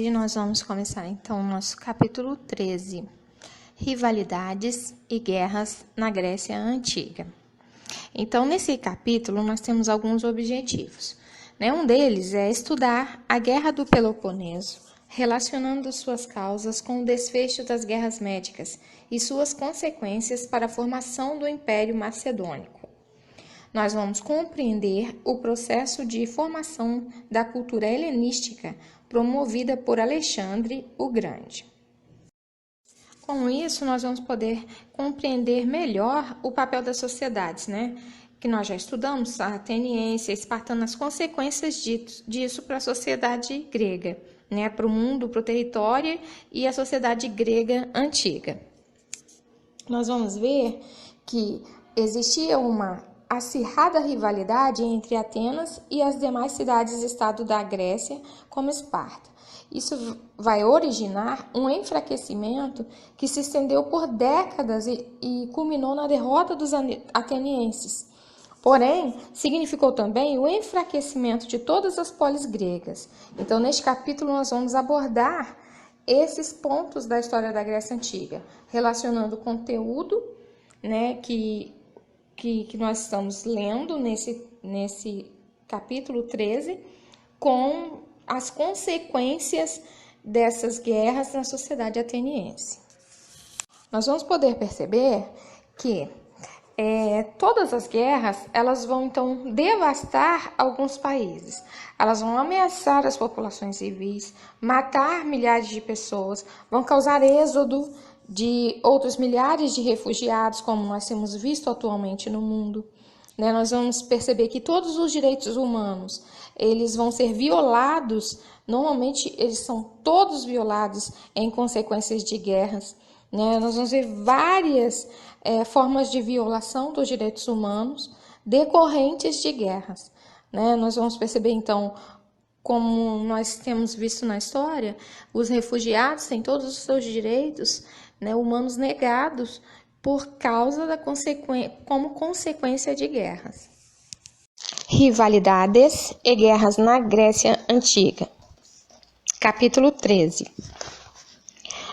Hoje nós vamos começar então o nosso capítulo 13, Rivalidades e Guerras na Grécia Antiga. Então, nesse capítulo nós temos alguns objetivos, Um deles é estudar a Guerra do Peloponeso, relacionando suas causas com o desfecho das guerras médicas e suas consequências para a formação do Império Macedônico. Nós vamos compreender o processo de formação da cultura helenística promovida por Alexandre o Grande. Com isso, nós vamos poder compreender melhor o papel das sociedades, que nós já estudamos, a ateniense, a espartana, as consequências disso para a sociedade grega, para o mundo, para o território e a sociedade grega antiga. Nós vamos ver que existia uma acirrada rivalidade entre Atenas e as demais cidades-estado da Grécia, como Esparta. Isso vai originar um enfraquecimento que se estendeu por décadas e culminou na derrota dos atenienses. Porém, significou também o enfraquecimento de todas as polis gregas. Então, neste capítulo, nós vamos abordar esses pontos da história da Grécia Antiga, relacionando o conteúdo que nós estamos lendo nesse capítulo 13 com as consequências dessas guerras na sociedade ateniense. Nós vamos poder perceber que todas as guerras elas vão então devastar alguns países, elas vão ameaçar as populações civis, matar milhares de pessoas, vão causar êxodo de outros milhares de refugiados, como nós temos visto atualmente no mundo. Nós vamos perceber que todos os direitos humanos eles vão ser violados, normalmente eles são todos violados em consequências de guerras. Nós vamos ver várias formas de violação dos direitos humanos decorrentes de guerras. Nós vamos perceber então, como nós temos visto na história, os refugiados têm todos os seus direitos humanos negados por causa como consequência de guerras. Rivalidades e guerras na Grécia Antiga. Capítulo 13.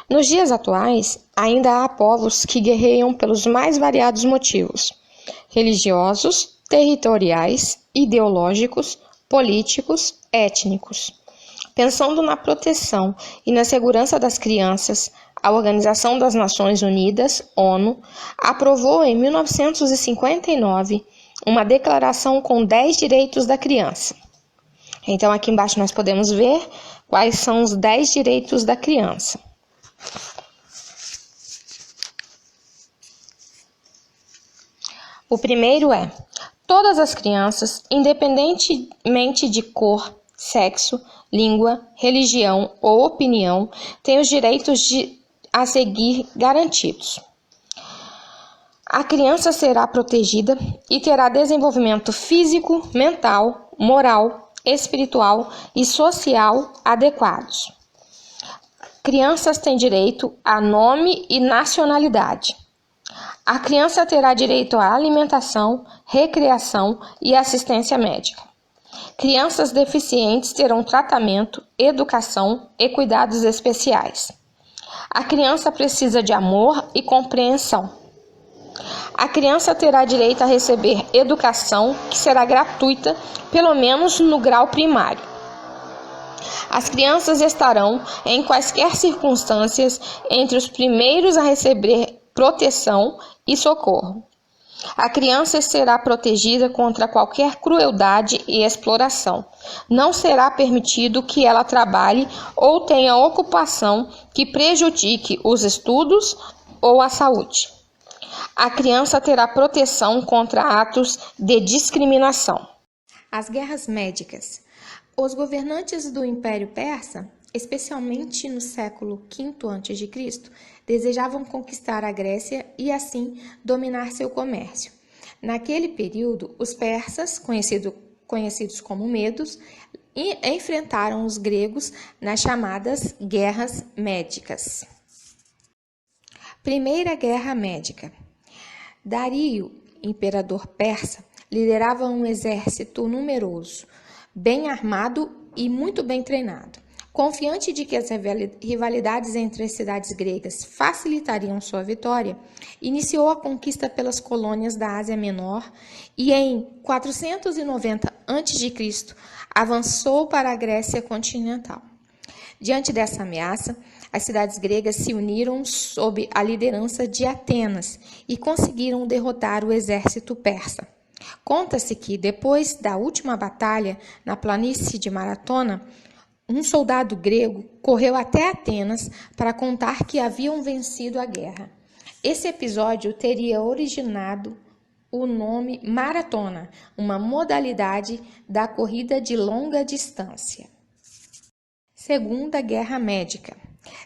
Nos dias atuais, ainda há povos que guerreiam pelos mais variados motivos: religiosos, territoriais, ideológicos, políticos, étnicos. Pensando na proteção e na segurança das crianças, a Organização das Nações Unidas, ONU, aprovou em 1959 uma declaração com 10 direitos da criança. Então, aqui embaixo nós podemos ver quais são os 10 direitos da criança. O primeiro é: todas as crianças, independentemente de cor, sexo, língua, religião ou opinião, têm os direitos a seguir garantidos. A criança será protegida e terá desenvolvimento físico, mental, moral, espiritual e social adequados. Crianças têm direito a nome e nacionalidade. A criança terá direito à alimentação, recreação e assistência médica. Crianças deficientes terão tratamento, educação e cuidados especiais. A criança precisa de amor e compreensão. A criança terá direito a receber educação, que será gratuita, pelo menos no grau primário. As crianças estarão, em quaisquer circunstâncias, entre os primeiros a receber proteção e socorro. A criança será protegida contra qualquer crueldade e exploração. Não será permitido que ela trabalhe ou tenha ocupação que prejudique os estudos ou a saúde. A criança terá proteção contra atos de discriminação. As guerras médicas. Os governantes do Império Persa, especialmente no século V a.C., desejavam conquistar a Grécia e, assim, dominar seu comércio. Naquele período, os persas, conhecidos como medos, enfrentaram os gregos nas chamadas Guerras Médicas. Primeira Guerra Médica. Dario, imperador persa, liderava um exército numeroso, bem armado e muito bem treinado. Confiante de que as rivalidades entre as cidades gregas facilitariam sua vitória, iniciou a conquista pelas colônias da Ásia Menor e, em 490 a.C., avançou para a Grécia continental. Diante dessa ameaça, as cidades gregas se uniram sob a liderança de Atenas e conseguiram derrotar o exército persa. Conta-se que, depois da última batalha na planície de Maratona, um soldado grego correu até Atenas para contar que haviam vencido a guerra. Esse episódio teria originado o nome maratona, uma modalidade da corrida de longa distância. Segunda Guerra Médica.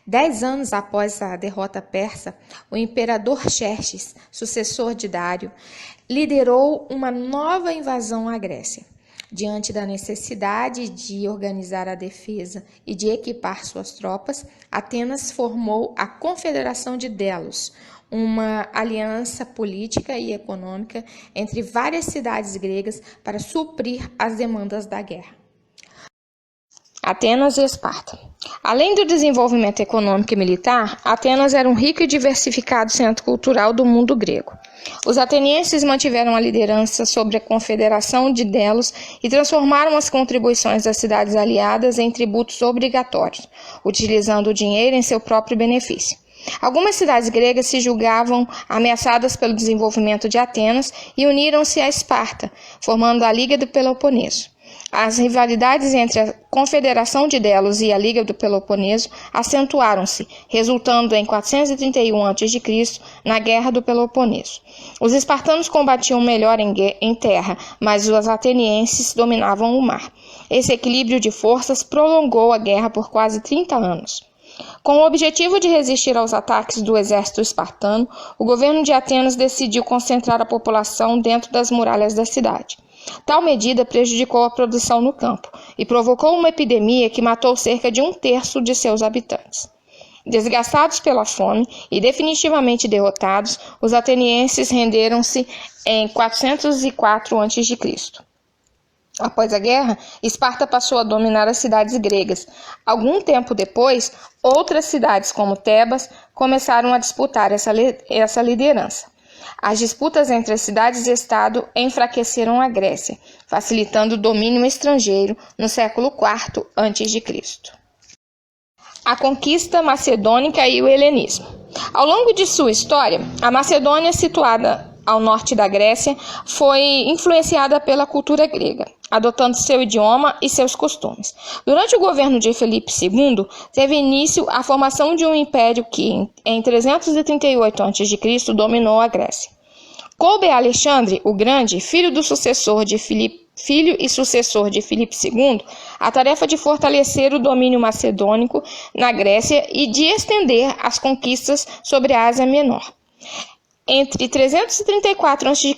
10 anos após a derrota persa, o imperador Xerxes, sucessor de Dário, liderou uma nova invasão à Grécia. Diante da necessidade de organizar a defesa e de equipar suas tropas, Atenas formou a Confederação de Delos, uma aliança política e econômica entre várias cidades gregas para suprir as demandas da guerra. Atenas e Esparta. Além do desenvolvimento econômico e militar, Atenas era um rico e diversificado centro cultural do mundo grego. Os atenienses mantiveram a liderança sobre a Confederação de Delos e transformaram as contribuições das cidades aliadas em tributos obrigatórios, utilizando o dinheiro em seu próprio benefício. Algumas cidades gregas se julgavam ameaçadas pelo desenvolvimento de Atenas e uniram-se a Esparta, formando a Liga do Peloponeso. As rivalidades entre a Confederação de Delos e a Liga do Peloponeso acentuaram-se, resultando em 431 a.C. na Guerra do Peloponeso. Os espartanos combatiam melhor em terra, mas os atenienses dominavam o mar. Esse equilíbrio de forças prolongou a guerra por quase 30 anos. Com o objetivo de resistir aos ataques do exército espartano, o governo de Atenas decidiu concentrar a população dentro das muralhas da cidade. Tal medida prejudicou a produção no campo e provocou uma epidemia que matou cerca de 1/3 de seus habitantes. Desgastados pela fome e definitivamente derrotados, os atenienses renderam-se em 404 a.C. Após a guerra, Esparta passou a dominar as cidades gregas. Algum tempo depois, outras cidades como Tebas começaram a disputar essa liderança. As disputas entre as cidades e Estado enfraqueceram a Grécia, facilitando o domínio estrangeiro no século IV a.C. A conquista macedônica e o helenismo. Ao longo de sua história, a Macedônia, situada ao norte da Grécia, foi influenciada pela cultura grega, adotando seu idioma e seus costumes. Durante o governo de Filipe II, teve início a formação de um império que, em 338 a.C., dominou a Grécia. Coube a Alexandre o Grande, filho e sucessor de Filipe II, a tarefa de fortalecer o domínio macedônico na Grécia e de estender as conquistas sobre a Ásia Menor. Entre 334 a.C.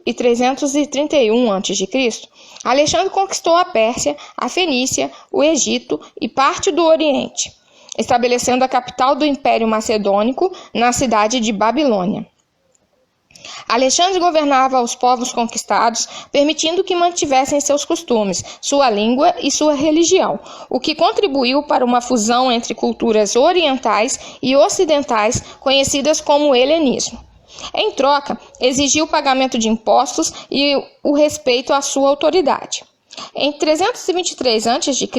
e 331 a.C., Alexandre conquistou a Pérsia, a Fenícia, o Egito e parte do Oriente, estabelecendo a capital do Império Macedônico na cidade de Babilônia. Alexandre governava os povos conquistados, permitindo que mantivessem seus costumes, sua língua e sua religião, o que contribuiu para uma fusão entre culturas orientais e ocidentais conhecidas como helenismo. Em troca, exigiu o pagamento de impostos e o respeito à sua autoridade. Em 323 a.C.,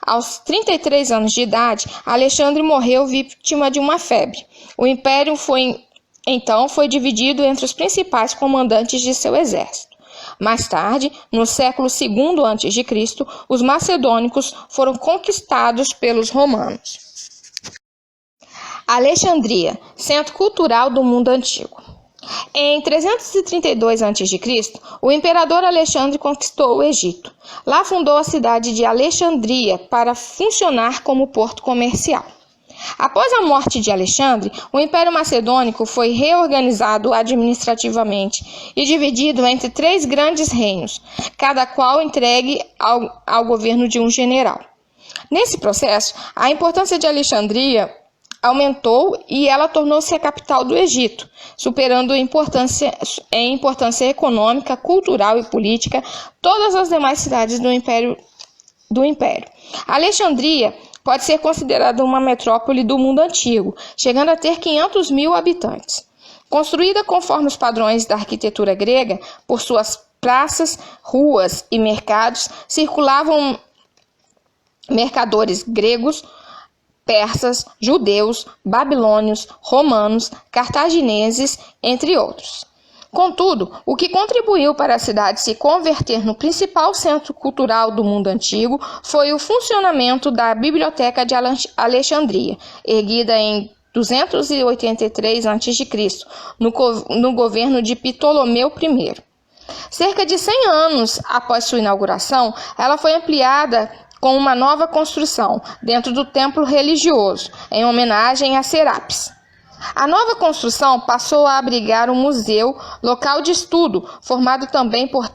aos 33 anos de idade, Alexandre morreu vítima de uma febre. O império foi dividido entre os principais comandantes de seu exército. Mais tarde, no século II a.C., os macedônicos foram conquistados pelos romanos. Alexandria, centro cultural do mundo antigo. Em 332 a.C., o imperador Alexandre conquistou o Egito. Lá fundou a cidade de Alexandria para funcionar como porto comercial. Após a morte de Alexandre, o Império Macedônico foi reorganizado administrativamente e dividido entre 3 grandes reinos, cada qual entregue ao governo de um general. Nesse processo, a importância de Alexandria aumentou e ela tornou-se a capital do Egito, superando em importância econômica, cultural e política todas as demais cidades do Império. Alexandria pode ser considerada uma metrópole do mundo antigo, chegando a ter 500 mil habitantes. Construída conforme os padrões da arquitetura grega, por suas praças, ruas e mercados, circulavam mercadores gregos, persas, judeus, babilônios, romanos, cartagineses, entre outros. Contudo, o que contribuiu para a cidade se converter no principal centro cultural do mundo antigo foi o funcionamento da Biblioteca de Alexandria, erguida em 283 a.C., no governo de Ptolomeu I. Cerca de 100 anos após sua inauguração, ela foi ampliada com uma nova construção dentro do templo religioso, em homenagem a Serapis. A nova construção passou a abrigar um museu, local de estudo, formado também por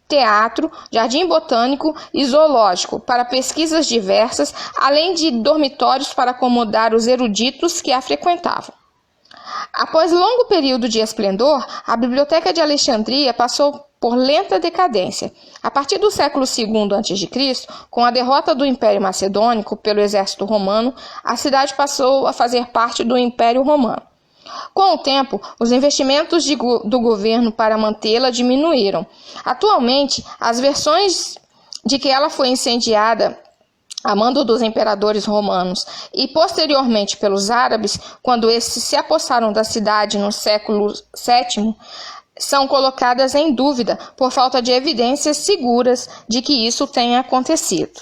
teatro, jardim botânico e zoológico, para pesquisas diversas, além de dormitórios para acomodar os eruditos que a frequentavam. Após longo período de esplendor, a Biblioteca de Alexandria passou por lenta decadência. A partir do século II a.C., com a derrota do Império Macedônico pelo exército romano, a cidade passou a fazer parte do Império Romano. Com o tempo, os investimentos do governo para mantê-la diminuíram. Atualmente, as versões de que ela foi incendiada a mando dos imperadores romanos e posteriormente pelos árabes, quando esses se apossaram da cidade no século VII, são colocadas em dúvida por falta de evidências seguras de que isso tenha acontecido.